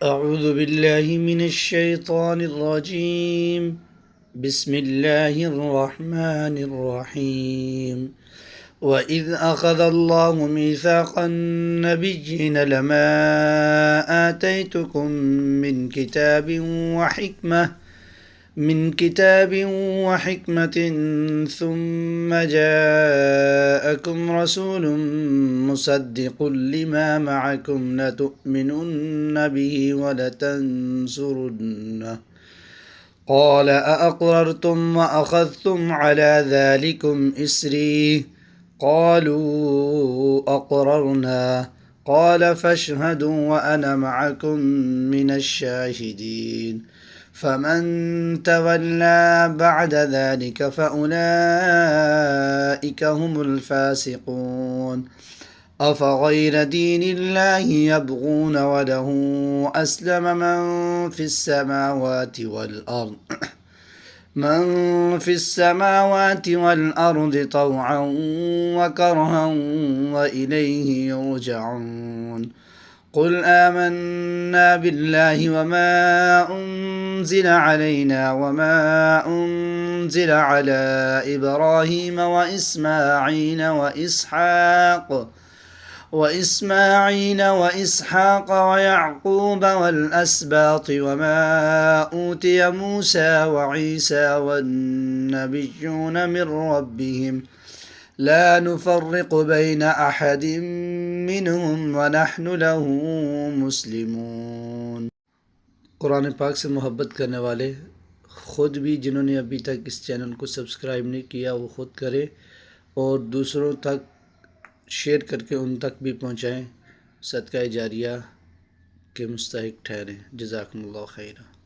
أعوذ بالله من الشيطان الرجيم. بسم الله الرحمن الرحيم. وإذ أخذ الله ميثاق النبيين لما آتيتكم من كتاب وحكمة ثم جاءكم رسول مصدق لما معكم لتؤمنن به ولتنصرنه قال أأقررتم وأخذتم على ذلكم إسري قالوا أقررنا قال فاشهدوا وأنا معكم من الشاهدين فمن تولى بعد ذلك فأولئك هم الفاسقون أفغير دين الله يبغون وله أسلم من في السماوات والأرض طوعا وكرها وإليه يرجعون قل آمنا بالله وما أنزل علينا وما أنزل على إبراهيم وإسحاق ويعقوب والأسباط وما أوتي موسى وعيسى والنبيون من ربهم لا نفرق بين أحد منهم ونحن له मुस्लिमून। कुरान पाक से मोहब्बत करने वाले ख़ुद भी जिन्होंने अभी तक इस चैनल को सब्सक्राइब नहीं किया वो ख़ुद करें और दूसरों तक शेयर करके उन तक भी पहुँचाएँ, सदका जारिया के मुस्तहिक ठहरें। जज़ाकुमुल्लाह खैरा।